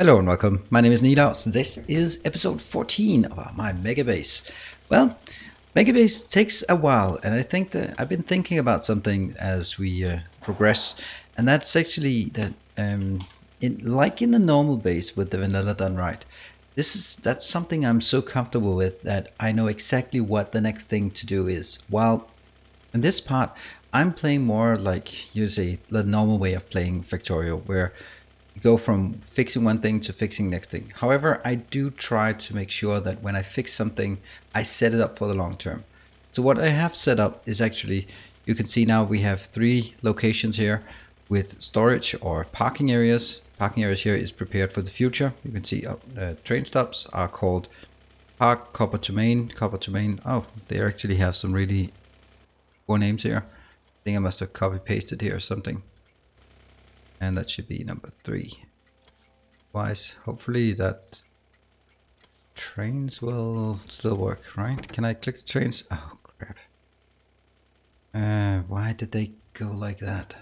Hello and welcome. My name is Nilaus. This is episode 14 of my Megabase. Well, Megabase takes a while, and I think that I've been thinking about something as we progress, and that's actually that like in the normal base with the vanilla done right. That's something I'm so comfortable with that I know exactly what the next thing to do is. While in this part, I'm playing more like you say the normal way of playing Factorio, where go from fixing one thing to fixing next thing. However, I do try to make sure that when I fix something, I set it up for the long term. So what I have set up is actually, you can see now we have 3 locations here with storage or parking areas. Parking areas here is prepared for the future. You can see train stops are called park, copper to main, copper to main. Oh, they actually have some really poor names here. I think I must have copy pasted here or something. And that should be number 3. Otherwise, hopefully that trains will still work, right? Can I click the trains? Oh, crap. Why did they go like that?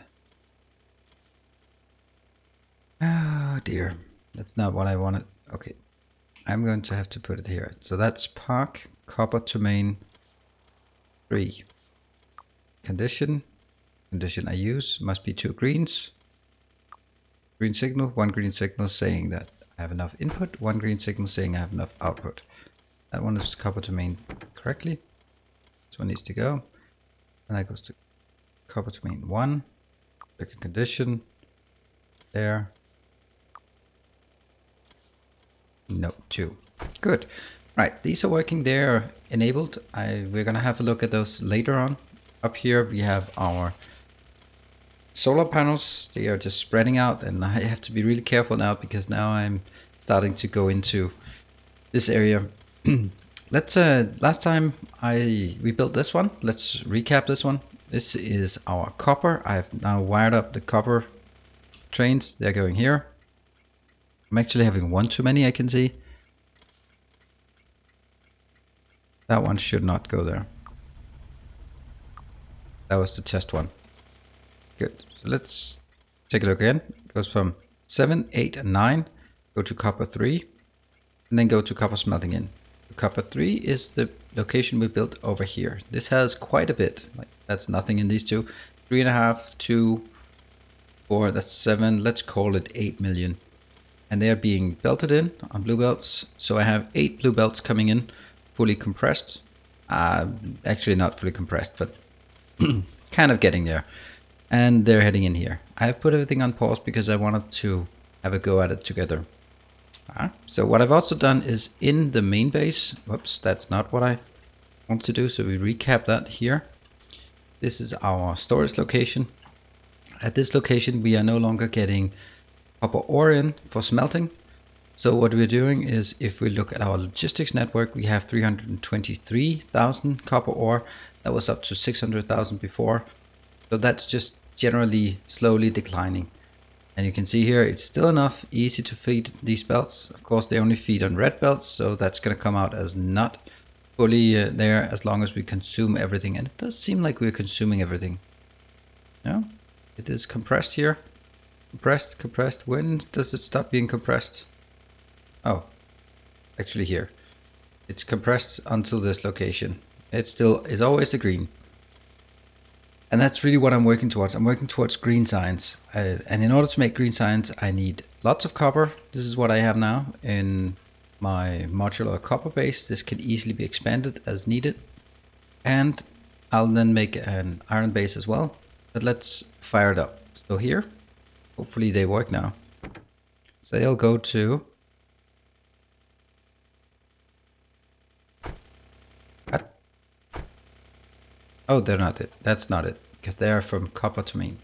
Oh, dear. That's not what I wanted. Okay. I'm going to have to put it here. So that's park, copper to main, 3. Condition I use must be 2 greens. Green signal, 1 green signal saying that I have enough input, 1 green signal saying I have enough output. That one is copper to main correctly. This one needs to go. And that goes to copper to main 1. Second condition. There. No, 2. Good. Right, these are working. They're enabled. We're gonna have a look at those later on. Up here we have our solar panels. They are just spreading out, and I have to be really careful now because now I'm starting to go into this area. Let's last time we built this one. Let's recap this one. This is our copper. I've now wired up the copper trains. They're going here. I'm actually having one too many, I can see. That one should not go there. That was the test one. Good. So let's take a look again. It goes from 7, 8, and 9. Go to copper 3. And then go to copper smelting in. Copper 3 is the location we built over here. This has quite a bit. Like, that's nothing in these two. 3.5, 2, 4, that's 7. Let's call it 8 million. And they are being belted in on blue belts. So I have 8 blue belts coming in, fully compressed. Actually not fully compressed, but kind of getting there. And they're heading in here. I have put everything on pause because I wanted to have a go at it together. So what I've also done is in the main base. Whoops, that's not what I want to do. So we recap that here. This is our storage location. At this location, we are no longer getting copper ore in for smelting. So what we're doing is, if we look at our logistics network, we have 323,000 copper ore. That was up to 600,000 before. So that's just generally slowly declining. And you can see here, it's still enough, easy to feed these belts. Of course, they only feed on red belts, so that's going to come out as not fully there as long as we consume everything. And it does seem like we're consuming everything. No, it is compressed here. Compressed, compressed. When does it stop being compressed? Oh, actually here. It's compressed until this location. It still is always the green. And that's really what I'm working towards. I'm working towards green signs. And in order to make green signs, I need lots of copper. This is what I have now in my modular copper base. This can easily be expanded as needed. And I'll then make an iron base as well. But let's fire it up. So here, hopefully they work now. So they'll go to... Oh, they're not it. That's not it. Because they are from copper to main.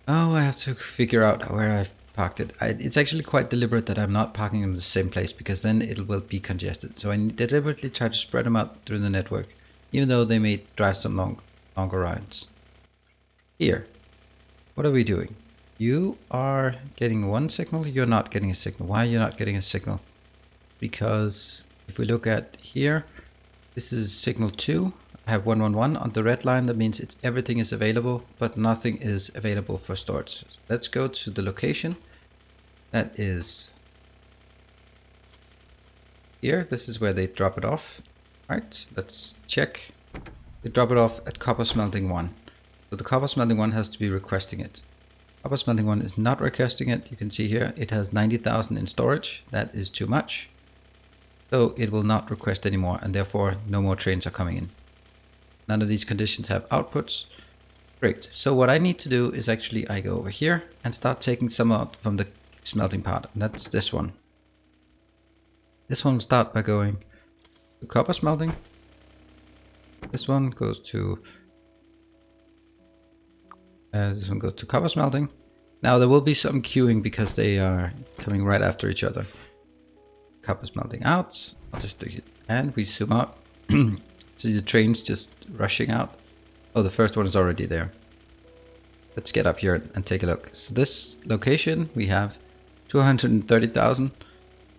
Oh, I have to figure out where I've parked it. It's actually quite deliberate that I'm not parking them in the same place, because then it will be congested. So I deliberately try to spread them out through the network, even though they may drive some longer rides. Here, what are we doing? You are getting one signal. You're not getting a signal. Why are you not getting a signal? Because if we look at here, this is signal 2. I have 111 on the red line. That means everything is available, but nothing is available for storage. So let's go to the location. That is here, this is where they drop it off. Right, let's check. They drop it off at copper smelting 1. So the copper smelting 1 has to be requesting it. Copper smelting 1 is not requesting it. You can see here it has 90,000 in storage. That is too much. So it will not request anymore, and therefore no more trains are coming in. None of these conditions have outputs. Great. So what I need to do is actually I go over here and start taking some out from the smelting part. And that's this one. This one will start by going to copper smelting. This one goes to copper smelting. Now there will be some queuing because they are coming right after each other. Copper smelting out. I'll just do it, and we zoom out. See the trains just rushing out. Oh, the first one is already there. Let's get up here and take a look. So this location we have 230,000.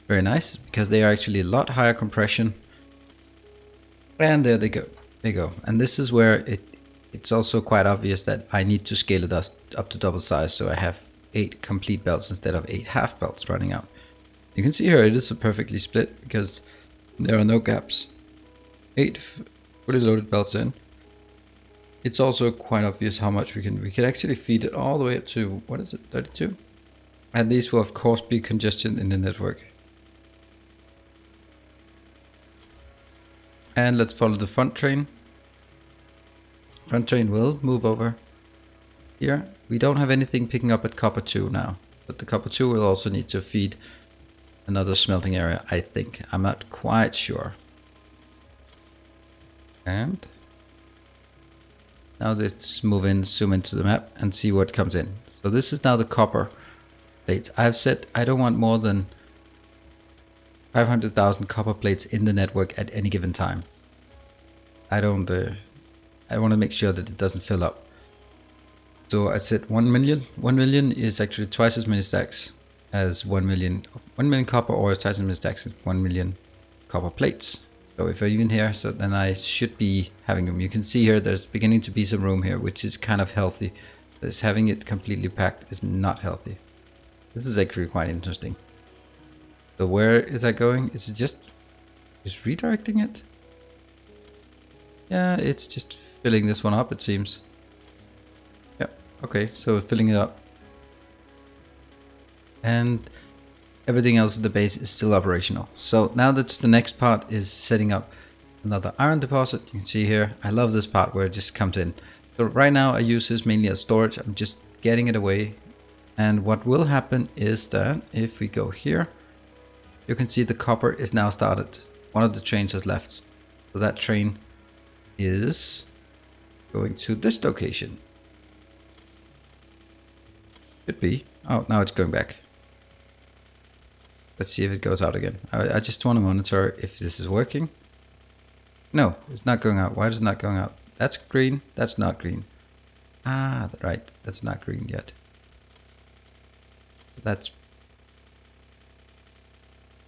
Very nice, because they are actually a lot higher compression. And there they go. There you go. And this is where it's also quite obvious that I need to scale it up to double size, so I have 8 complete belts instead of 8 half belts running out. You can see here it is a perfectly split because there are no gaps. 8 fully loaded belts in. It's also quite obvious how much we can actually feed it all the way up to, what is it, 32? And these will of course be congestion in the network. And let's follow the front train. Front train will move over here. We don't have anything picking up at copper 2 now, but the copper 2 will also need to feed another smelting area, I think. I'm not quite sure. And now let's move in, zoom into the map and see what comes in. So this is now the copper plates. I've said I don't want more than 500,000 copper plates in the network at any given time. I want to make sure that it doesn't fill up. So I said 1 million. 1 million is actually twice as many stacks as 1 million. 1 million copper ore is twice as many stacks as 1 million copper plates. So if I'm even here, so then I should be having them. You can see here there's beginning to be some room here, which is kind of healthy. This having it completely packed is not healthy. This is actually quite interesting. So where is that going? Is it just redirecting it? Yeah, it's just filling this one up, it seems. Yeah, okay, so filling it up. And everything else at the base is still operational. So now that's the next part is setting up another iron deposit. You can see here, I love this part where it just comes in. So right now I use this mainly as storage. I'm just getting it away. And what will happen is that if we go here, you can see the copper is now started. One of the trains has left. So that train is going to this location. Should be. Oh, now it's going back. Let's see if it goes out again. I just want to monitor if this is working. No, it's not going out. Why is it not going out? That's green. That's not green. Ah, right. That's not green yet. That's...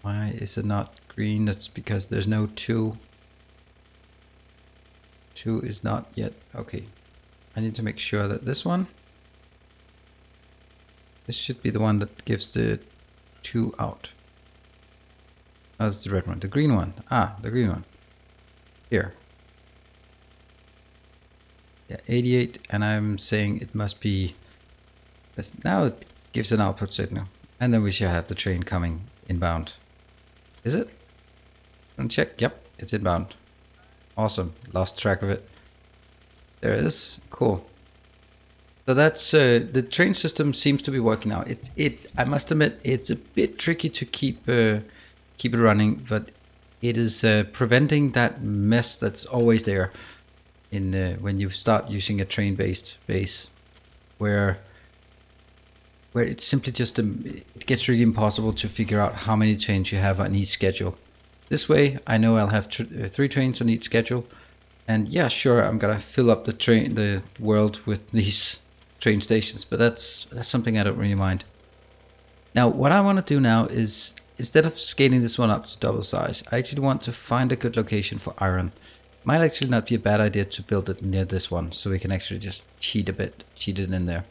Why is it not green? That's because there's no 2. 2 is not yet. Okay. I need to make sure that this one... This should be the one that gives the 2 out. Oh, that's the red one. The green one. Ah, the green one. Here. Yeah, 88. And I'm saying it must be... Now it gives an output signal. And then we should have the train coming inbound. Is it? And check. Yep, it's inbound. Awesome. Lost track of it. There it is. Cool. So that's the train system seems to be working now. I must admit it's a bit tricky to keep it running, but it is preventing that mess that's always there in when you start using a train-based base, where it's simply just it gets really impossible to figure out how many trains you have on each schedule. This way, I know I'll have 3 trains on each schedule, and yeah, sure, I'm gonna fill up the world with these train stations, but that's something I don't really mind. Now, what I want to do now is, instead of scaling this one up to double size, I actually want to find a good location for iron. Might actually not be a bad idea to build it near this one, so we can actually just cheat it in there.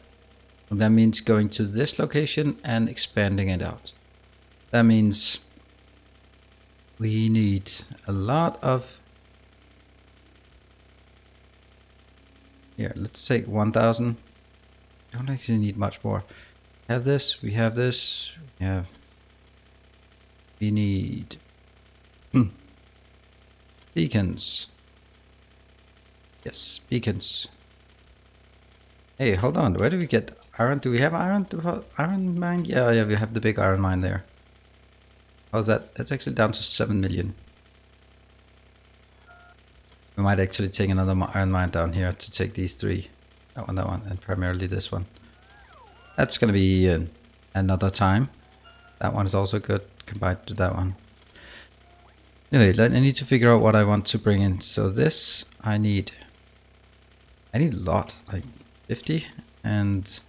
And that means going to this location and expanding it out. That means We need a lot of... Here, let's take 1000. Don't actually need much more. Have this, we have this, we need beacons. Yes, beacons. Hey, hold on, where do we get iron? Do we have iron? Iron mine? Yeah, we have the big iron mine there. How's that? That's actually down to 7 million. We might actually take another iron mine down here to take these three. That one, and primarily this one. That's gonna be another time. That one is also good combined to that one. Anyway, I need to figure out what I want to bring in. So this, I need a lot, like 50, and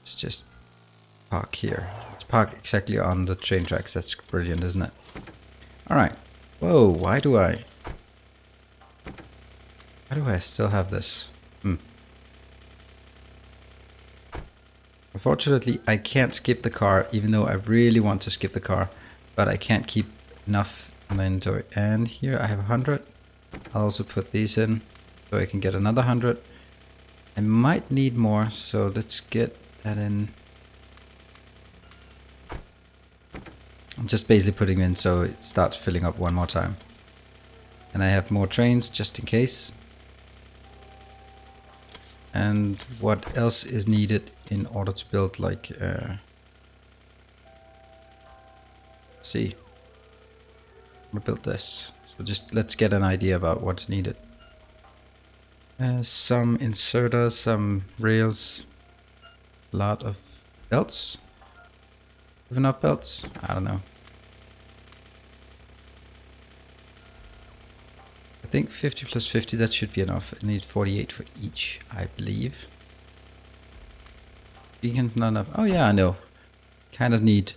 let's just park here. Let's park exactly on the train tracks. That's brilliant, isn't it? All right. Whoa, why do I still have this? Unfortunately, I can't skip the car, even though I really want to skip the car, but I can't keep enough in my inventory. And here I have 100. I'll also put these in so I can get another 100. I might need more, so let's get that in. I'm just basically putting in so it starts filling up one more time. And I have more trains just in case. And what else is needed in order to build, like, let's see. I'm gonna build this. So just let's get an idea about what's needed. Some inserters, some rails, a lot of belts. Enough belts? I don't know. I think 50 plus 50, that should be enough. I need 48 for each, I believe. Beacon, not enough. Oh yeah, I know. Kind of need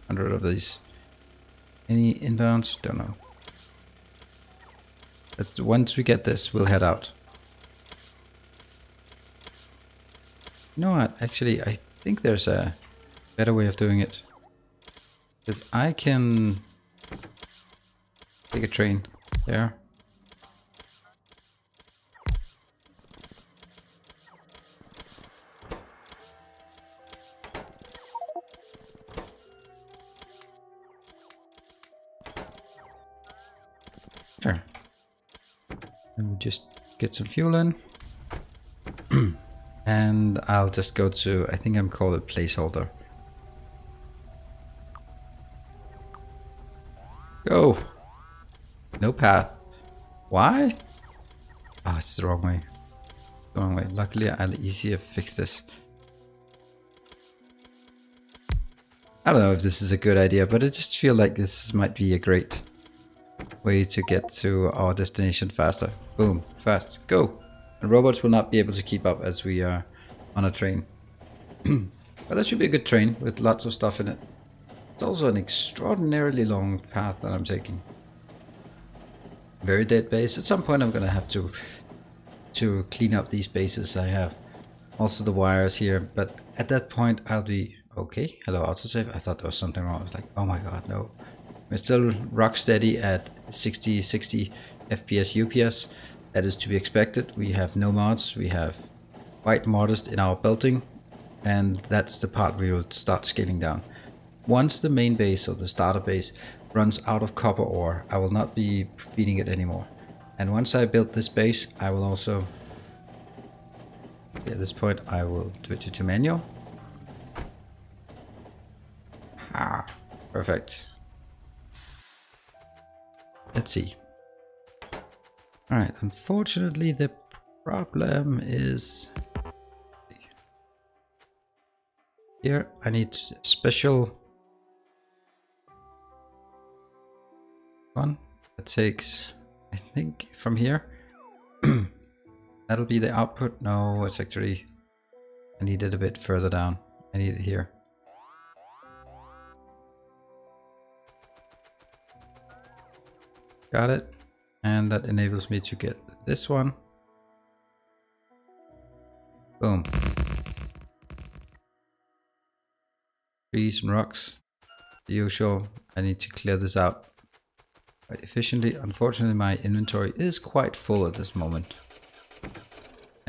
100 of these. Any inbounds? Don't know. Once we get this, we'll head out. You know what? Actually, I think there's a better way of doing it. Because I can take a train there. There. And we just get some fuel in. And I'll just go to, I think I'm called a placeholder. Go! No path. Why? Oh, it's the wrong way. The wrong way. Luckily, I'll easier fix this. I don't know if this is a good idea, but I just feel like this might be a great way to get to our destination faster. Boom, fast, go! And robots will not be able to keep up as we are on a train. But that should be a good train with lots of stuff in it. It's also an extraordinarily long path that I'm taking. Very dead base. At some point I'm gonna have to clean up these bases. I have also the wires here, but at that point I'll be okay. Hello, autosave. I thought there was something wrong. I was like, oh my god, no. We're still rock steady at 60 FPS UPS. That is to be expected. We have no mods. We have quite modest in our belting, and that's the part we will start scaling down. Once the main base or the starter base runs out of copper ore, I will not be feeding it anymore. And once I build this base, I will also, at this point, I will switch it to manual. Ah, perfect. Let's see. Alright, unfortunately the problem is here I need special one that takes, I think, from here. That'll be the output. No, it's actually, I need it a bit further down. I need it here. Got it. And that enables me to get this one. Boom. trees and rocks. The usual. I need to clear this out quite efficiently. Unfortunately, my inventory is quite full at this moment.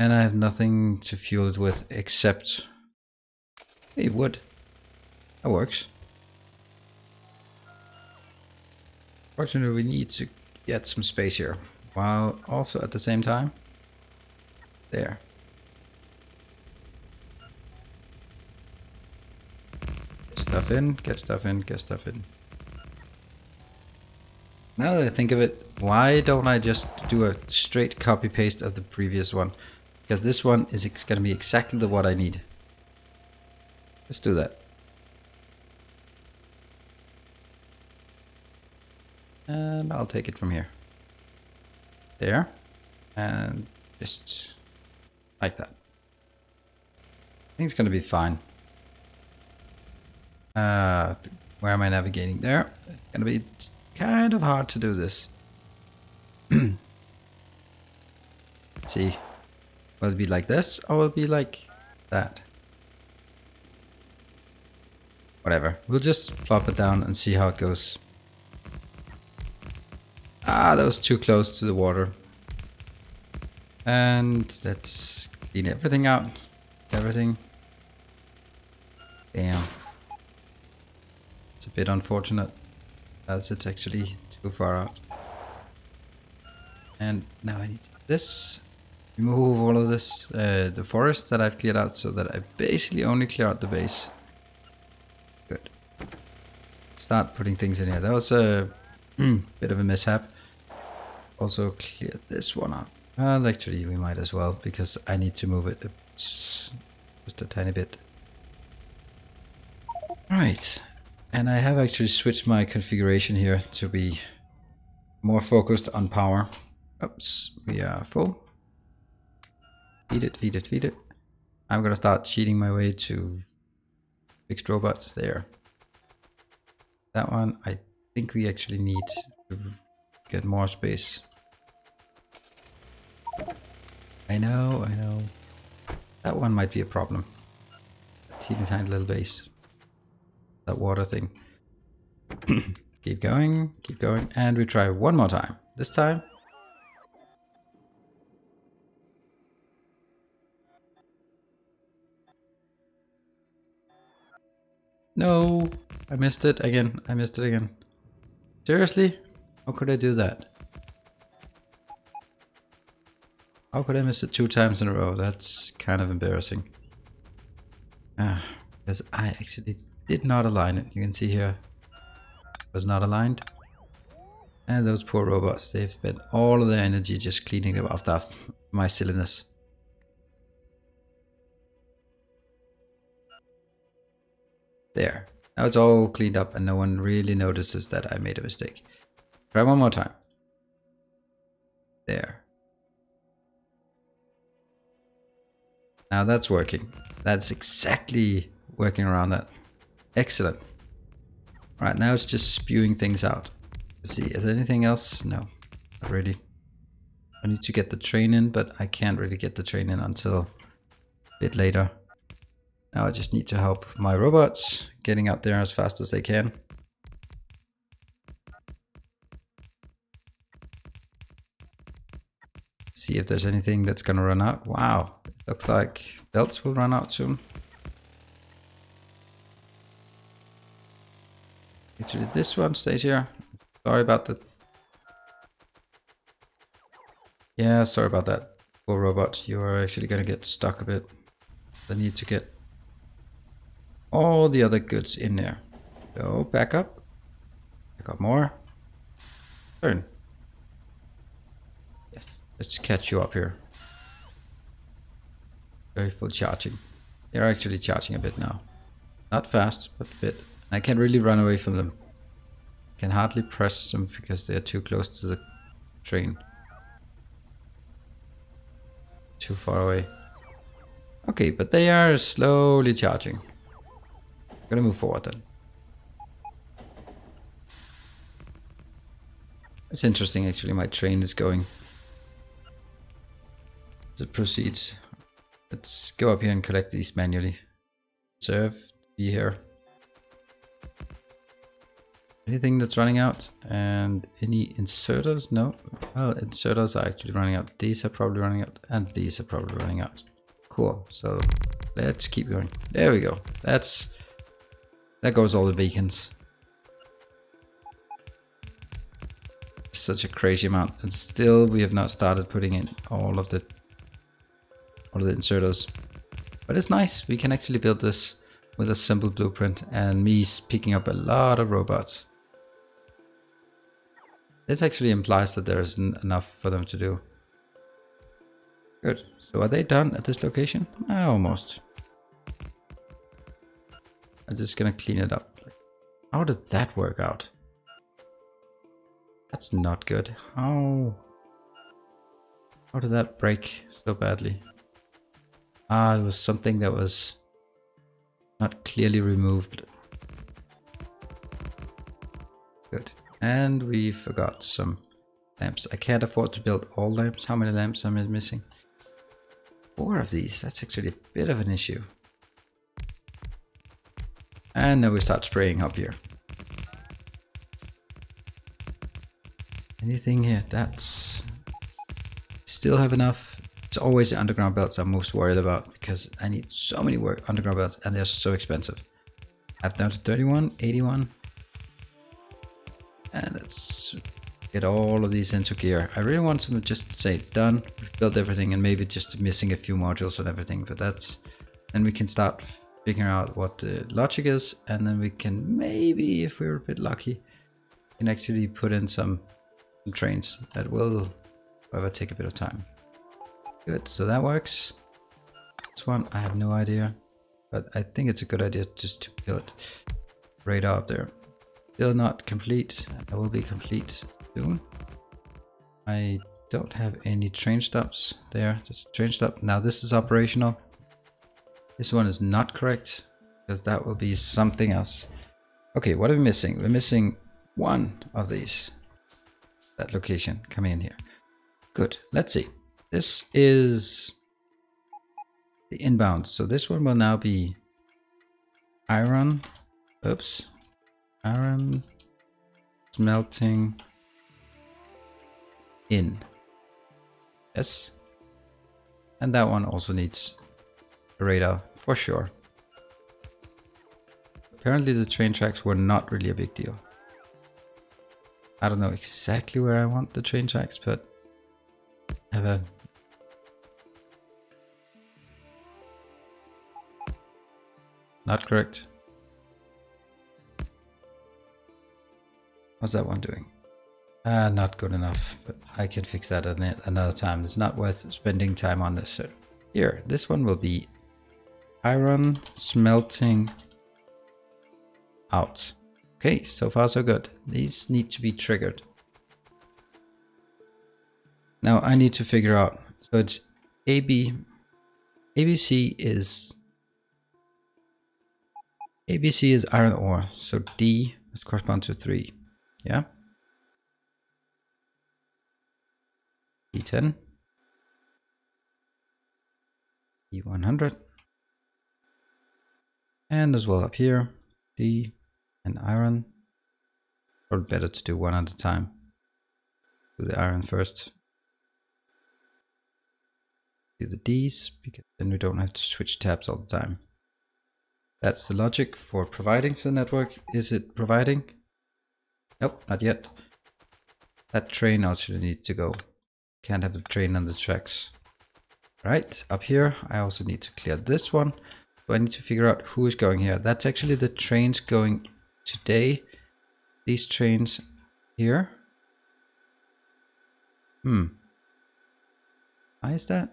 And I have nothing to fuel it with except... Hey, wood. That works. Fortunately, we need to get some space here. While also at the same time... There. Get stuff in, get stuff in, get stuff in. Now that I think of it, why don't I just do a straight copy paste of the previous one? Because this one is going to be exactly what I need. Let's do that. And I'll take it from here. There. And just like that. I think it's going to be fine. Where am I navigating? There. It's going to be kind of hard to do this. Let's see. Will it be like this or will it be like that? Whatever. We'll just plop it down and see how it goes. Ah, that was too close to the water. And let's clean everything out. Everything. Damn. It's a bit unfortunate as it's actually too far out. And now I need this. Remove all of this, the forest that I've cleared out so that I basically only clear out the base. Good. Start putting things in here. That was a bit of a mishap. Also clear this one out. Well, actually we might as well because I need to move it just a tiny bit. Right. And I have actually switched my configuration here to be more focused on power. Oops, we are full. Feed it, feed it, feed it. I'm gonna start cheating my way to fixed robots there. That one, I think we actually need to get more space. I know. That one might be a problem. Teeny tiny little base. That water thing. Keep going, and we try one more time. This time. No, I missed it again. Seriously? How could I do that? How could I miss it 2 times in a row? That's kind of embarrassing. Because I actually did not align it. You can see here, it was not aligned. And those poor robots, they've spent all of their energy just cleaning them after my silliness. There. Now it's all cleaned up and no one really notices that I made a mistake. Try one more time. There. Now that's working. That's exactly working around that. Excellent. Right, now it's just spewing things out. Let's see, is there anything else? No, not really. I need to get the train in, but I can't really get the train in until a bit later. Now I just need to help my robots getting out there as fast as they can. See if there's anything that's gonna run out. Wow, looks like belts will run out soon. Actually, this one stays here. Sorry about that. Yeah, sorry about that. Poor robot, you are actually gonna get stuck a bit. I need to get all the other goods in there. So back up. Back up more. Turn. Yes. Let's catch you up here. Very full charging. They're actually charging a bit now. Not fast, but a bit. I can't really run away from them. I can hardly press them because they're too close to the train. Too far away. Okay, but they are slowly charging. I'm gonna move forward then. It's interesting actually, my train is going as it proceeds. Let's go up here and collect these manually. Serve, be here. Anything that's running out? And any inserters? No. Well, inserters are actually running out. These are probably running out, and these are probably running out. Cool. So let's keep going. There we go. That goes all the beacons. Such a crazy amount, and still we have not started putting in all of the inserters. But it's nice. We can actually build this with a simple blueprint, and me picking up a lot of robots. This actually implies that there isn't enough for them to do. Good. So are they done at this location? Almost. I'm just gonna clean it up. How did that work out? That's not good. How did that break so badly? It was something that was not clearly removed. Good. And we forgot some lamps. I can't afford to build all lamps. How many lamps am I missing? 4 of these. That's actually a bit of an issue. And now we start spraying up here. Anything here? That's... Still have enough. It's always the underground belts I'm most worried about, because I need so many underground belts and they're so expensive. I have down to 31, 81. And let's get all of these into gear. I really want to just say done, we've built everything, and maybe just missing a few modules and everything, but that's... Then we can start figuring out what the logic is, and then we can maybe, if we're a bit lucky, can actually put in some trains. That will, however, take a bit of time. Good, so that works. This one, I have no idea, but I think it's a good idea just to build radar up there. Still not complete. That will be complete soon. I don't have any train stops there. Just train stop. Now this is operational. This one is not correct, because that will be something else. Okay, what are we missing? We're missing one of these. That location coming in here. Good. Let's see. This is the inbound. So this one will now be iron. Oops. Iron smelting in. Yes. And that one also needs a radar for sure. Apparently the train tracks were not really a big deal. I don't know exactly where I want the train tracks, but I have a... Not correct. What's that one doing? Not good enough, but I can fix that another time. It's not worth spending time on this. So here, this one will be iron smelting out. Okay, so far so good. These need to be triggered. Now I need to figure out, so it's ABC is iron ore, so D must correspond to 3. Yeah. E10. E100. And as well up here, D and iron. Probably better to do one at a time. Do the iron first. Do the D's, because then we don't have to switch tabs all the time. That's the logic for providing to the network. Is it providing? Nope, not yet. That train also needs to go. Can't have the train on the tracks. Right, up here I also need to clear this one. So I need to figure out who is going here. That's actually the trains going today. These trains here. Why is that?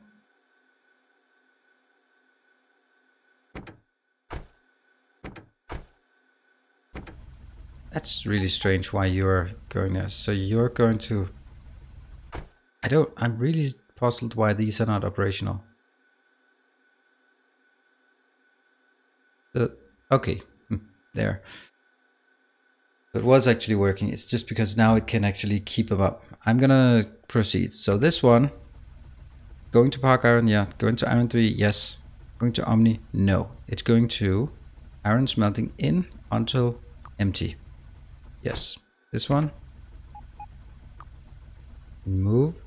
That's really strange why you're going there. So you're going to... I'm really puzzled why these are not operational. Okay, there. It was actually working. It's just because now it can actually keep them up. I'm gonna proceed. So this one, going to Park Iron, yeah. Going to Iron 3, yes. Going to Omni, no. It's going to Iron Smelting in until empty. Yes, this one. Move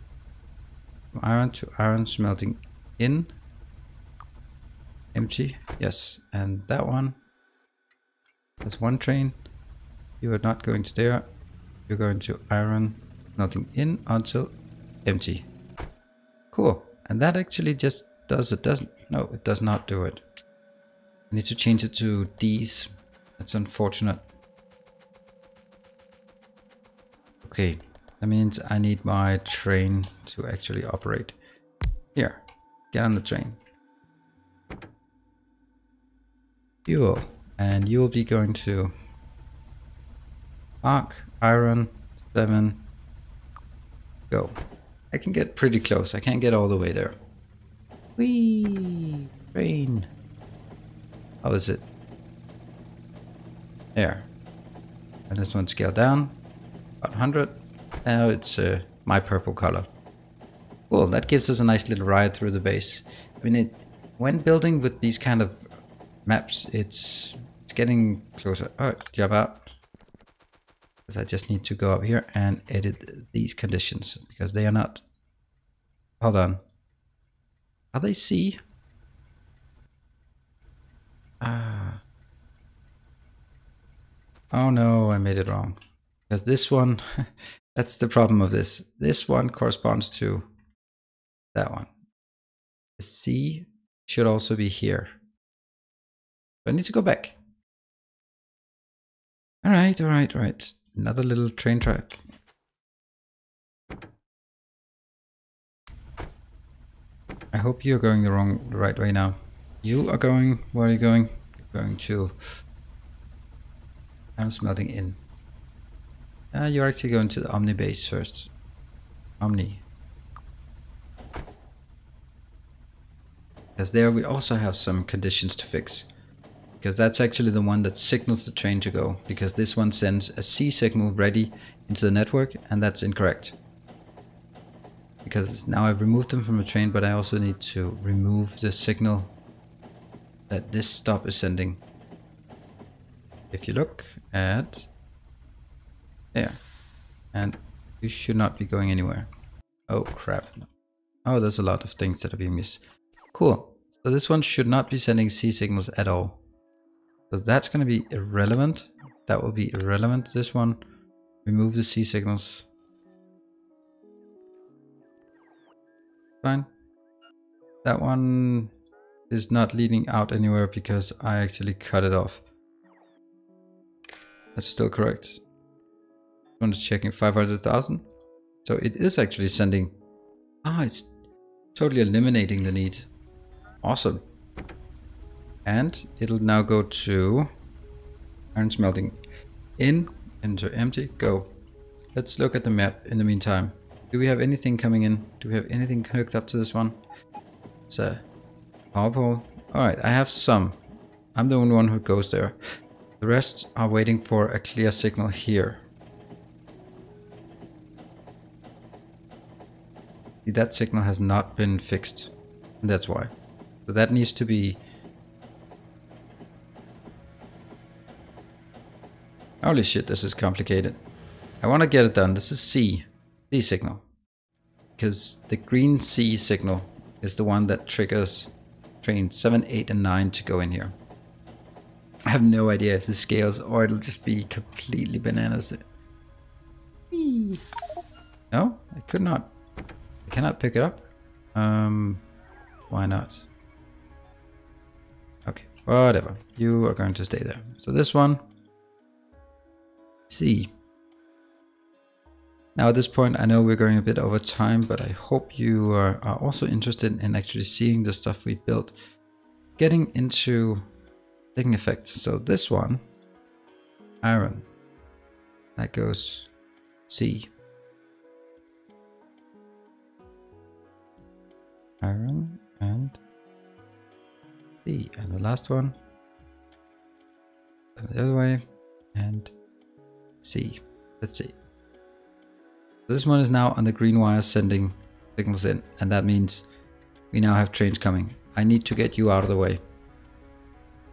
from iron to iron smelting in. Empty. Yes, and that one. That's one train. You are not going to there. You're going to iron smelting in until empty. Cool. And that actually just does it, doesn't? No, it does not do it. I need to change it to D's. That's unfortunate. Okay, that means I need my train to actually operate. Here, get on the train. Fuel. And you will be going to arc, iron, 7, go. I can get pretty close. I can't get all the way there. Whee! Train. How is it? There. And this one scale down. About 100. Now it's my purple color. Cool. That gives us a nice little ride through the base. I mean, when building with these kind of maps, it's getting closer. Oh, jump out. Because I just need to go up here and edit these conditions because they are not. Hold on. Are they C? Ah. Oh no, I made it wrong. Because this one, that's the problem of this. This one corresponds to that one. The C should also be here. So I need to go back. All right. Another little train track. I hope you're going the right way now. You are going, where are you going? You're going to, I'm smelting in. You're actually going to the Omni base first. Omni. Because there we also have some conditions to fix. Because that's actually the one that signals the train to go. Because this one sends a C signal ready into the network, and that's incorrect. Because now I've removed them from the train, but I also need to remove the signal that this stop is sending. If you look at there, and you should not be going anywhere. Oh crap. Oh, there's a lot of things that are being missed. Cool. So this one should not be sending C signals at all. So that's going to be irrelevant. That will be irrelevant. This one, remove the C signals. Fine. That one is not leading out anywhere because I actually cut it off. That's still correct. This one is checking 500,000. So it is actually sending. Ah, it's totally eliminating the need. Awesome. And it'll now go to iron smelting in, enter empty, go. Let's look at the map in the meantime. Do we have anything coming in? Do we have anything hooked up to this one? It's a power pole. Alright, I have some. I'm the only one who goes there. The rest are waiting for a clear signal here. See, that signal has not been fixed. And that's why. So that needs to be... Holy shit, this is complicated. I want to get it done. This is C signal. Because the green C signal is the one that triggers train 7, 8, and 9 to go in here. I have no idea if this scales or it'll just be completely bananas. No, I could not. I cannot pick it up. Why not? Okay, whatever. You are going to stay there. So this one, C. Now at this point, I know we're going a bit over time, but I hope you are also interested in actually seeing the stuff we built getting into taking effect. So this one, iron, that goes C. Iron and C. And the last one, the other way, and C. Let's see. This one is now on the green wire sending signals in, and that means we now have trains coming. I need to get you out of the way.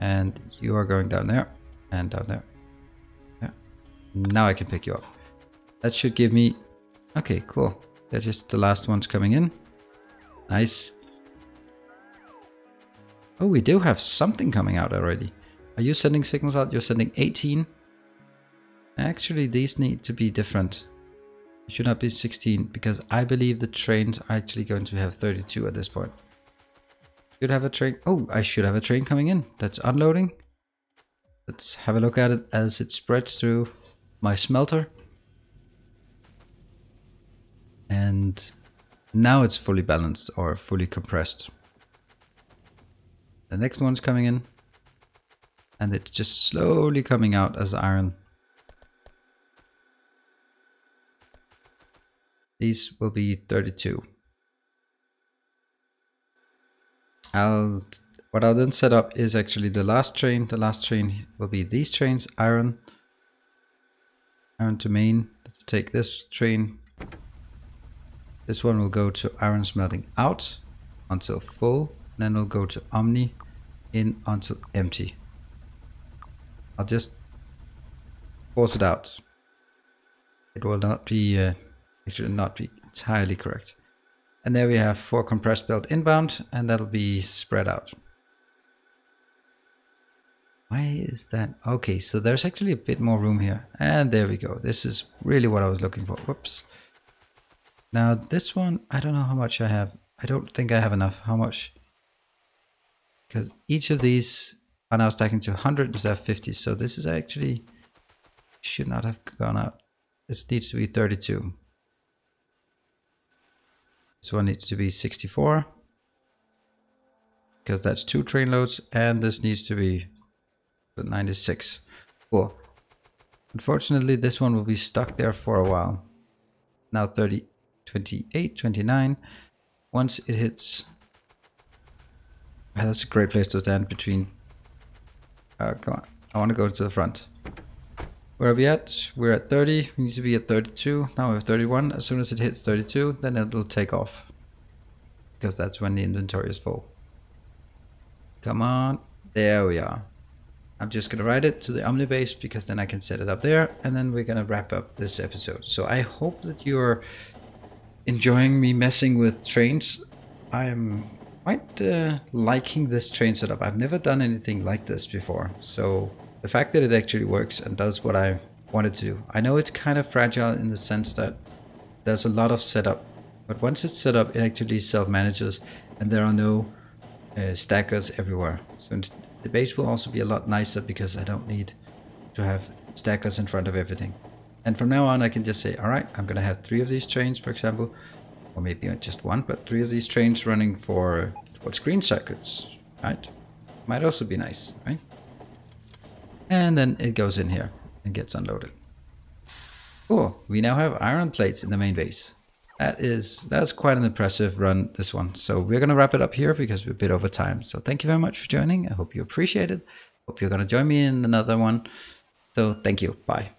And you are going down there, and down there. Yeah. Now I can pick you up. That should give me... Okay, cool. They're just the last ones coming in. Nice. Oh, we do have something coming out already. Are you sending signals out? You're sending 18. Actually, these need to be different. It should not be 16 because I believe the trains are actually going to have 32 at this point. Should have a train. Oh, I should have a train coming in. That's unloading. Let's have a look at it as it spreads through my smelter. And now it's fully balanced or fully compressed. The next one's coming in. And it's just slowly coming out as iron. These will be 32. What I'll then set up is actually the last train. The last train will be these trains, iron to main. Let's take this train. This one will go to iron smelting out until full. Then we'll go to Omni in until empty. I'll just force it out. It will not be, actually not be entirely correct. And there we have 4 compressed belt inbound, and that'll be spread out. Why is that? Okay, so there's actually a bit more room here. And there we go. This is really what I was looking for. Whoops. Now this one, I don't know how much I have. I don't think I have enough. How much? Because each of these are now stacking to 100 instead of 50. So this is actually, should not have gone out. This needs to be 32. This one needs to be 64. Because that's 2 train loads. And this needs to be 96. Cool. Unfortunately, this one will be stuck there for a while. Now 30, 28, 29. Once it hits... that's a great place to stand between... come on. I want to go to the front. Where are we at? We're at 30. We need to be at 32. Now we have 31. As soon as it hits 32, then it'll take off. Because that's when the inventory is full. Come on. There we are. I'm just going to write it to the Omnibase because then I can set it up there. And then we're going to wrap up this episode. So I hope that you're enjoying me messing with trains. I am quite liking this train setup. I've never done anything like this before. So the fact that it actually works and does what I wanted to do. I know it's kind of fragile in the sense that there's a lot of setup. But once it's set up, it actually self-manages. And there are no stackers everywhere. So the base will also be a lot nicer because I don't need to have stackers in front of everything. And from now on, I can just say, all right, I'm going to have 3 of these trains, for example, or maybe just 1, but 3 of these trains running towards green circuits, right? Might also be nice, right? And then it goes in here and gets unloaded. Cool. We now have iron plates in the main base. That's quite an impressive run, this one. So we're going to wrap it up here because we're a bit over time. So thank you very much for joining. I hope you appreciate it. Hope you're going to join me in another one. So thank you. Bye.